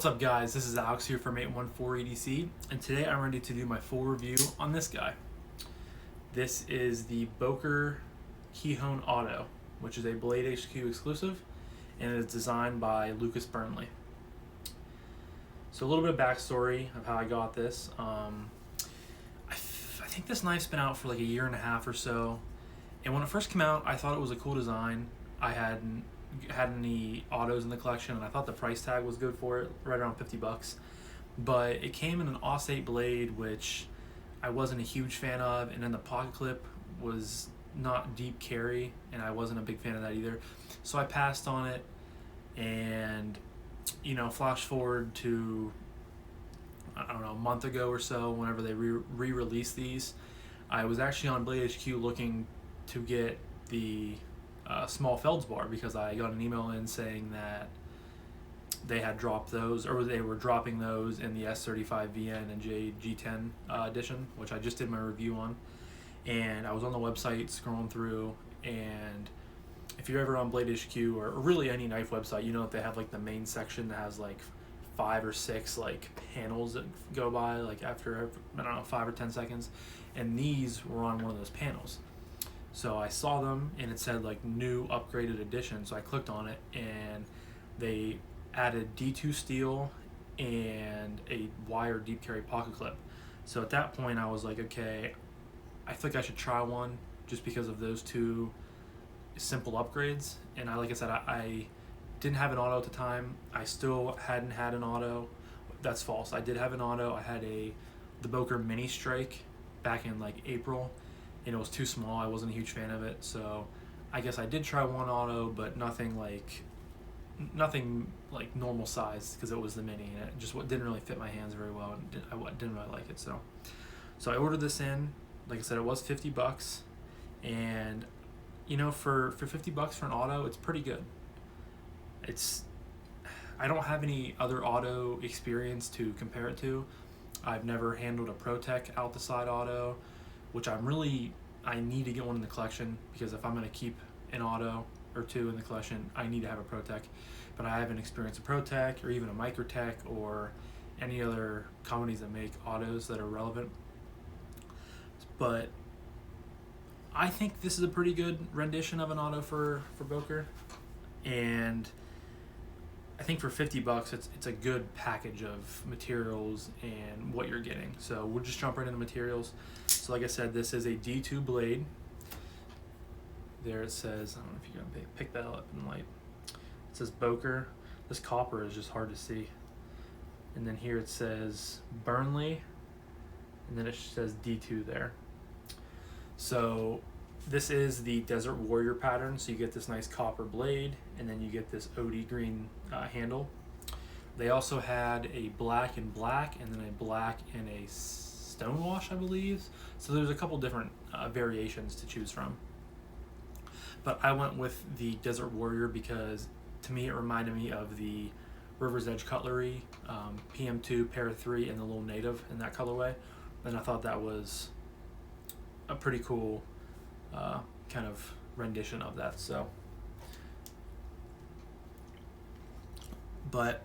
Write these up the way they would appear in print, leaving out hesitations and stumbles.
What's up guys, this is Alex here from 814EDC, and today I'm ready to do my full review on this guy. This is the Boker Kihon Auto, which is a Blade HQ exclusive, and it is designed by Burnley. So a little bit of backstory of how I got this. I think this knife's been out for like a year and a half or so, and when it first came out I thought it was a cool design. I hadn't had any autos in the collection, and I thought the price tag was good for it, right around 50 bucks. But it came in an Auto blade, which I wasn't a huge fan of, and then the pocket clip was not deep carry, and I wasn't a big fan of that either. So I passed on it, and flash forward to, I don't know, a month ago or so, whenever they re-released these, I was actually on Blade HQ looking to get the small feldspar because I got an email in saying that they had dropped those, or they were dropping those in the S35VN and G10 edition, which I just did my review on. And I was on the website scrolling through, and if you're ever on Blade HQ or really any knife website, you know that they have like the main section that has like 5 or 6 like panels that go by like after, I don't know, 5 or 10 seconds, and these were on one of those panels. So I saw them and it said like new upgraded edition, so I clicked on it and they added D2 steel and a wire deep carry pocket clip. So at that point I was like, okay, I think I should try one just because of those two simple upgrades. And like I said, I didn't have an auto at the time. I still hadn't had an auto. That's false. I did have an auto. I had the Boker Mini Strike back in like April, and it was too small. I wasn't a huge fan of it, so I guess I did try one auto, but nothing like normal size, because it was the Mini, and it just didn't really fit my hands very well, and I didn't really like it. So I ordered this in. Like I said, it was 50 bucks, and for 50 bucks for an auto, it's pretty good. I don't have any other auto experience to compare it to. I've never handled a ProTech out the side auto, which I need to get one in the collection, because if I'm going to keep an auto or two in the collection, I need to have a ProTech. But I haven't experienced a ProTech or even a Microtech or any other companies that make autos that are relevant. But I think this is a pretty good rendition of an auto for Boker, and I think for 50 bucks it's a good package of materials and what you're getting. So we'll just jump right into materials. So like I said, this is a D2 blade. There it says, I don't know if you can pick that up in light. It says Boker. This copper is just hard to see. And then here it says Burnley, and then it says D2 there. So this is the Desert Warrior pattern, so you get this nice copper blade, and then you get this OD green handle. They also had a black and black, and then a black and a stonewash, I believe. So there's a couple different variations to choose from. But I went with the Desert Warrior because to me it reminded me of the River's Edge Cutlery PM2 Para 3 and the Little Native in that colorway, and I thought that was a pretty cool kind of rendition of that. So, but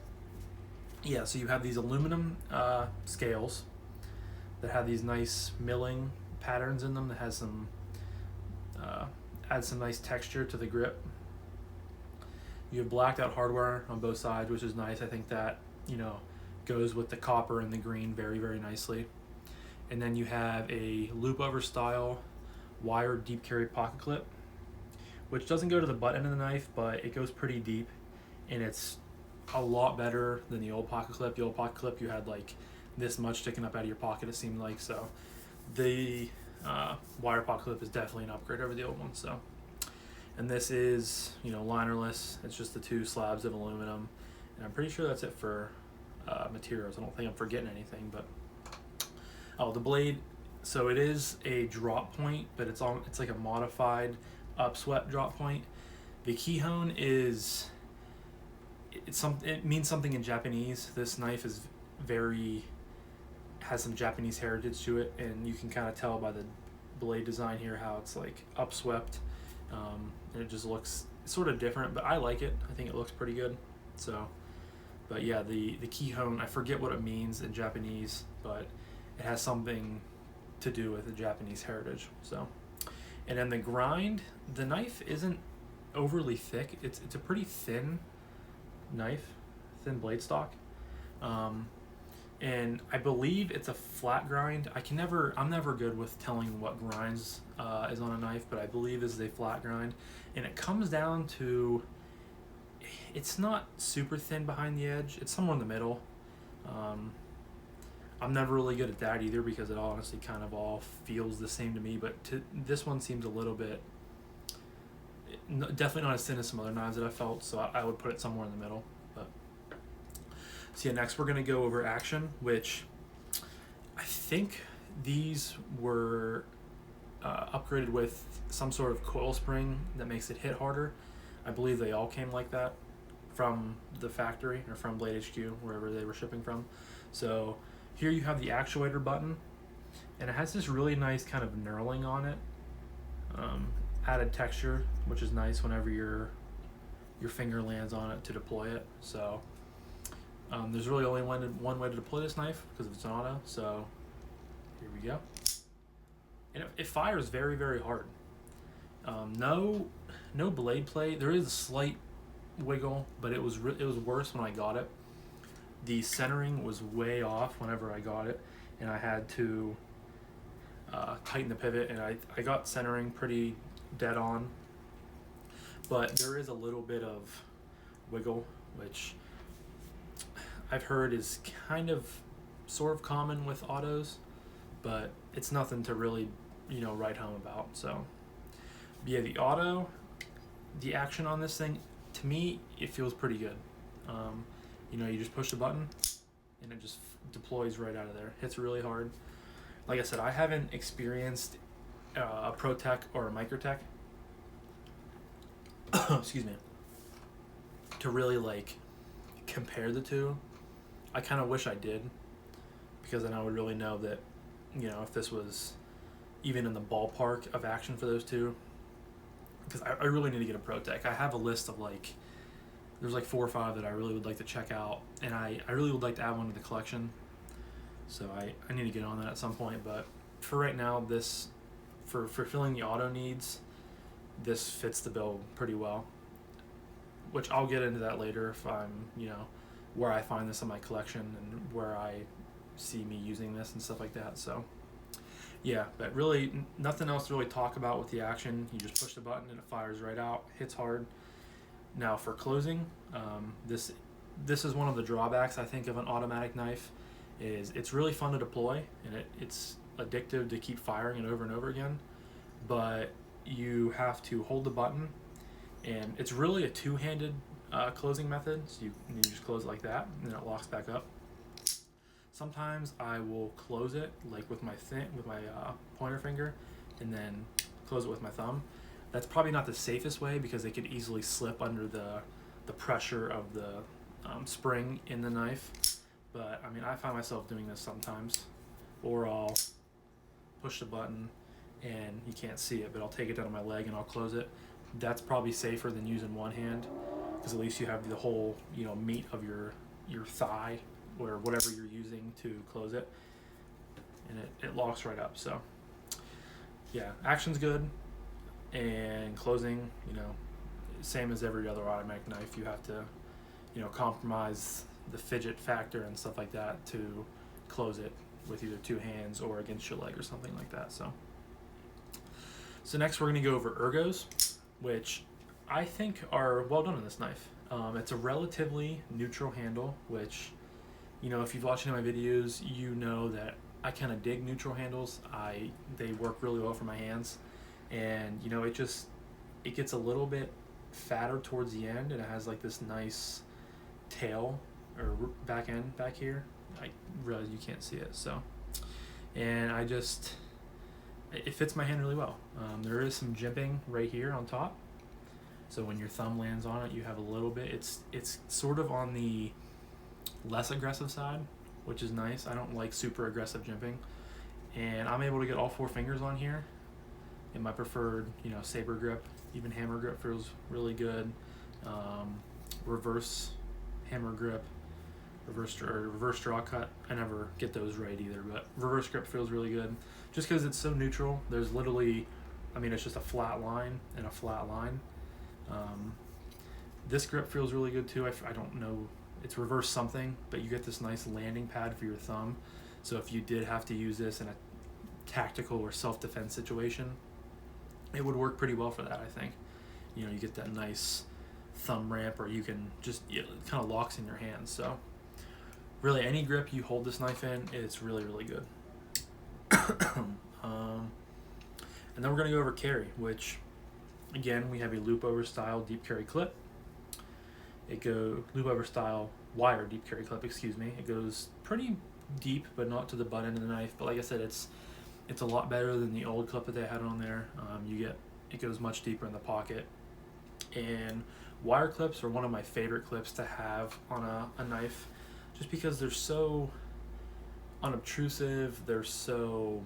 yeah, so you have these aluminum scales that have these nice milling patterns in them that has some adds some nice texture to the grip. You have blacked out hardware on both sides, which is nice. I think that goes with the copper and the green very, very nicely. And then you have a loop over style wire deep carry pocket clip, which doesn't go to the butt end of the knife, but it goes pretty deep, and it's a lot better than the old pocket clip. The old pocket clip, you had like this much sticking up out of your pocket, it seemed like. So the wire pocket clip is definitely an upgrade over the old one. So, and this is linerless. It's just the 2 slabs of aluminum, and I'm pretty sure that's it for materials. I don't think I'm forgetting anything. But the blade, so it is a drop point, but it's like a modified upswept drop point. The Kihon it means something in Japanese. This knife has some Japanese heritage to it, and you can kind of tell by the blade design here how it's like upswept, and it just looks sort of different, but I like it. I think it looks pretty good. So But yeah, the Kihon, I forget what it means in Japanese, but it has something to do with the Japanese heritage. So, and then the grind, the knife isn't overly thick. It's a pretty thin knife, thin blade stock. And I believe it's a flat grind. I'm never good with telling what grinds is on a knife, but I believe this is a flat grind. And it comes down to, it's not super thin behind the edge. It's somewhere in the middle. I'm never really good at that either because it honestly kind of all feels the same to me, but this one seems a little bit, definitely not as thin as some other knives that I felt, so I would put it somewhere in the middle. But so yeah, next we're going to go over action, which I think these were upgraded with some sort of coil spring that makes it hit harder. I believe they all came like that from the factory or from Blade HQ, wherever they were shipping from. So here you have the actuator button, and it has this really nice kind of knurling on it, added texture, which is nice whenever your finger lands on it to deploy it. So there's really only one way to deploy this knife because it's an auto. So here we go, and it fires very, very hard. No blade play. There is a slight wiggle, but it was worse when I got it. The centering was way off whenever I got it, and I had to tighten the pivot, and I got centering pretty dead on, but there is a little bit of wiggle, which I've heard is kind of sort of common with autos, but it's nothing to really write home about. So yeah, the auto, the action on this thing, to me, it feels pretty good. You just push the button and it just deploys right out of there. Hits really hard. Like I said, I haven't experienced a ProTech or a Microtech excuse me, to really like compare the two. I kind of wish I did, because then I would really know that, if this was even in the ballpark of action for those two. Because I really need to get a ProTech. I have a list of there's 4 or 5 that I really would like to check out, and I really would like to add one to the collection. So I need to get on that at some point. But for right now, this, for filling the auto needs, this fits the bill pretty well. Which I'll get into that later if I'm, where I find this in my collection and where I see me using this and stuff like that. So yeah, but really nothing else to really talk about with the action. You just push the button and it fires right out, hits hard. Now for closing, this is one of the drawbacks I think of an automatic knife, is it's really fun to deploy, and it's addictive to keep firing it over and over again, but you have to hold the button, and it's really a two-handed closing method. So you just close it like that, and then it locks back up. Sometimes I will close it with my pointer finger, and then close it with my thumb. That's probably not the safest way because they could easily slip under the pressure of the spring in the knife. But I mean, I find myself doing this sometimes, or I'll push the button and you can't see it, but I'll take it down to my leg and I'll close it. That's probably safer than using one hand, because at least you have the whole meat of your thigh or whatever you're using to close it, and it locks right up. So yeah, action's good, and closing, same as every other automatic knife, you have to compromise the fidget factor and stuff like that to close it with either two hands or against your leg or something like that. So next we're going to go over ergos, which I think are well done on this knife. It's a relatively neutral handle, which if you've watched any of my videos, you know that I kind of dig neutral handles. They work really well for my hands, and it gets a little bit fatter towards the end, and it has this nice tail or back end back here. I realize you can't see it, and it fits my hand really well. There is some jimping right here on top, so when your thumb lands on it, you have a little bit. It's sort of on the less aggressive side, which is nice. I don't like super aggressive jimping, and I'm able to get all 4 fingers on here in my preferred saber grip. Even hammer grip feels really good. Reverse hammer grip reverse draw cut. I never get those right either, but reverse grip feels really good just because it's so neutral. There's literally, I mean, it's just a flat line and a flat line. This grip feels really good too. I don't know, it's reverse something, but you get this nice landing pad for your thumb. So if you did have to use this in a tactical or self-defense situation, it would work pretty well for that, I think. You know, you get that nice thumb ramp, or you can just, it kind of locks in your hands. So really any grip you hold this knife in, it's really, really good. And then we're going to go over carry, which again, we have a loop over style deep carry clip. Loop over style wire deep carry clip, excuse me. It goes pretty deep, but not to the butt end of the knife. But like I said, it's a lot better than the old clip that they had on there. It goes much deeper in the pocket. And wire clips are one of my favorite clips to have on a knife, just because they're so unobtrusive, they're so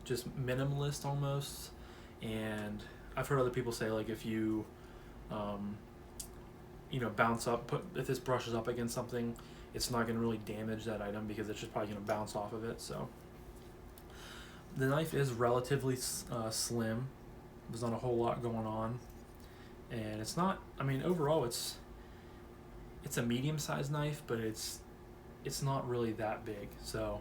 just minimalist almost. And I've heard other people say, like, if you bounce up, if this brushes up against something, it's not going to really damage that item because it's just probably going to bounce off of it. So the knife is relatively slim. There's not a whole lot going on, and it's not, I mean, overall it's a medium-sized knife, but it's not really that big. So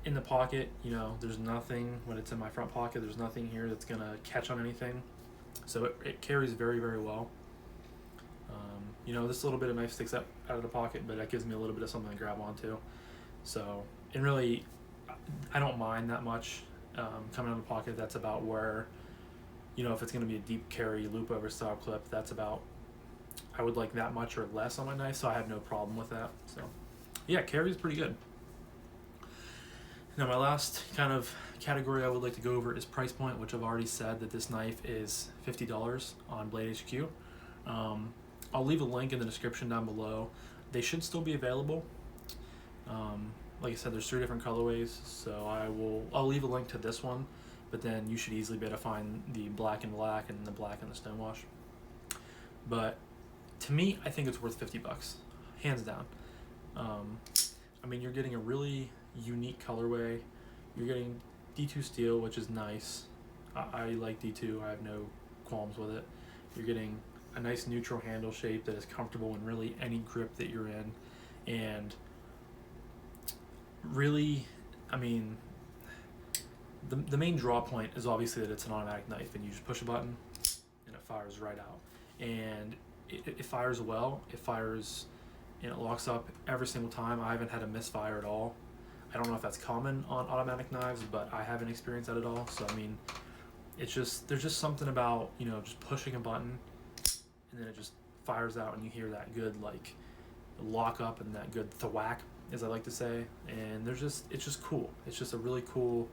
in the pocket, there's nothing, when it's in my front pocket, there's nothing here that's gonna catch on anything. So it carries very, very well. This little bit of knife sticks out of the pocket, but that gives me a little bit of something to grab onto. So, and really, I don't mind that much coming out of the pocket. That's about where, if it's going to be a deep carry loop over style clip, that's about, I would like that much or less on my knife, so I have no problem with that. So yeah, carry is pretty good. Now my last kind of category I would like to go over is price point, which I've already said that this knife is $50 on Blade HQ. I'll leave a link in the description down below. They should still be available. Like I said, there's 3 different colorways, so I'll leave a link to this one, but then you should easily be able to find the black and the black and the stonewash. But to me, I think it's worth $50, hands down. I mean, you're getting a really unique colorway. You're getting D2 steel, which is nice. I like D2. I have no qualms with it. You're getting a nice neutral handle shape that is comfortable in really any grip that you're in. And really, I mean, the main draw point is obviously that it's an automatic knife, and you just push a button and it fires right out. And it fires well. It fires and it locks up every single time. I haven't had a misfire at all. I don't know if that's common on automatic knives, but I haven't experienced that at all. So I mean, there's just something about, just pushing a button and then it just fires out, and you hear that good like lock up and that good thwack, as I like to say. And it's just cool. It's just a really cool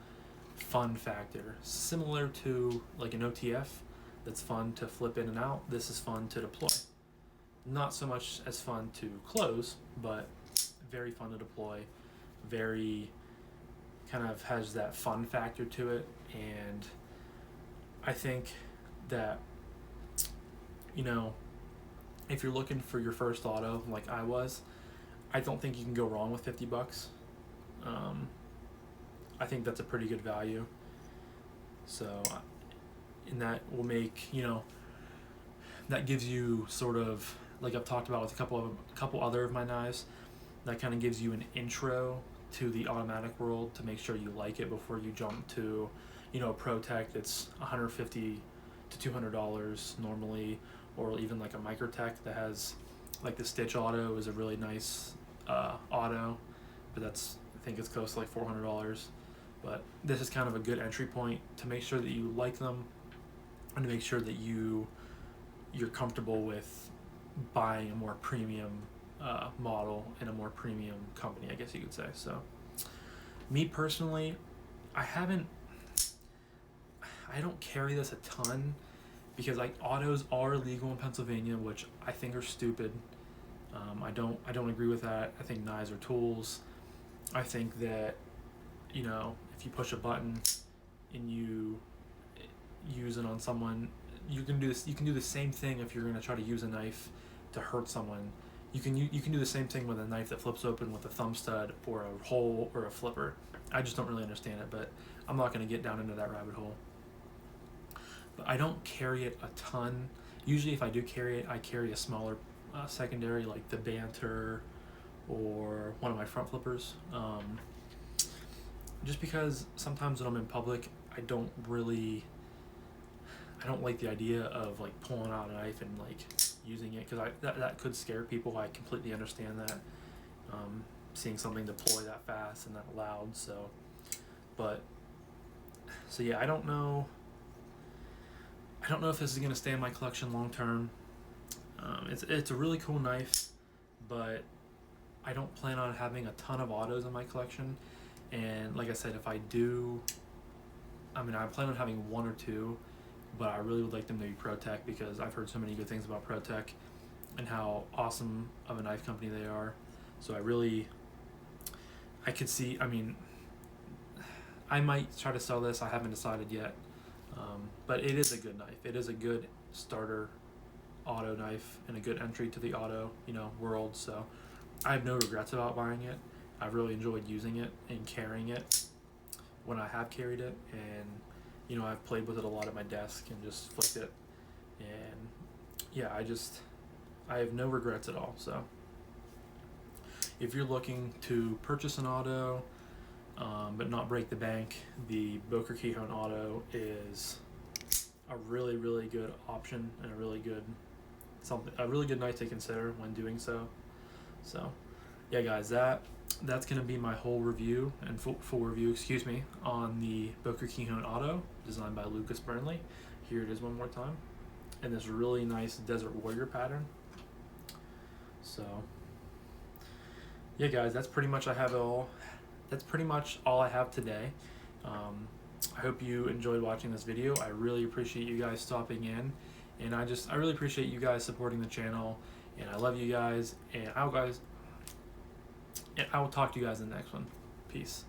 fun factor, similar to like an OTF that's fun to flip in and out. This is fun to deploy. Not so much as fun to close, but very fun to deploy. Very kind of has that fun factor to it. And I think that, if you're looking for your first auto like I was, I don't think you can go wrong with $50. I think that's a pretty good value. So, and that will make, that gives you sort of, like I've talked about with a couple other of my knives, that kind of gives you an intro to the automatic world to make sure you like it before you jump to, a ProTech that's $150 to $200 normally, or even like a Microtech that has, like the Stitch Auto is a really nice auto, but I think it's close to like $400. But this is kind of a good entry point to make sure that you like them, and to make sure that you're comfortable with buying a more premium model in a more premium company, I guess you could say. So me personally, I don't carry this a ton because autos are illegal in Pennsylvania, which I think are stupid. I don't agree with that. I think knives are tools. I think that, if you push a button and you use it on someone, you can do the same thing if you're going to try to use a knife to hurt someone. you can do the same thing with a knife that flips open with a thumb stud or a hole or a flipper. I just don't really understand it, but I'm not going to get down into that rabbit hole. But I don't carry it a ton. Usually if I do carry it, I carry a smaller secondary, like the Banter or one of my front flippers. Just because sometimes when I'm in public, I don't like the idea of like pulling out a knife and like using it, because that could scare people. I completely understand that. Seeing something deploy that fast and that loud. So yeah, I don't know if this is going to stay in my collection long term. It's a really cool knife, but I don't plan on having a ton of autos in my collection. And like I said, if I do, I plan on having one or two, but I really would like them to be ProTech, because I've heard so many good things about ProTech and how awesome of a knife company they are. So I could see, I might try to sell this. I haven't decided yet. But it is a good knife. It is a good starter auto knife and a good entry to the auto, world. So I have no regrets about buying it. I've really enjoyed using it and carrying it when I have carried it, and I've played with it a lot at my desk and just flicked it, and yeah, I have no regrets at all. So if you're looking to purchase an auto but not break the bank, the Boker Kihon Auto is a really, really good option and a really good knife to consider when doing so. So yeah, guys, that's going to be my whole review and full review, on the Boker Kihon Auto, designed by Boker Burnley. Here it is one more time, and this really nice Desert Warrior pattern. So yeah, guys, that's pretty much all I have today. I hope you enjoyed watching this video. I really appreciate you guys stopping in, and I really appreciate you guys supporting the channel, and I love you guys, and I will talk to you guys in the next one. Peace.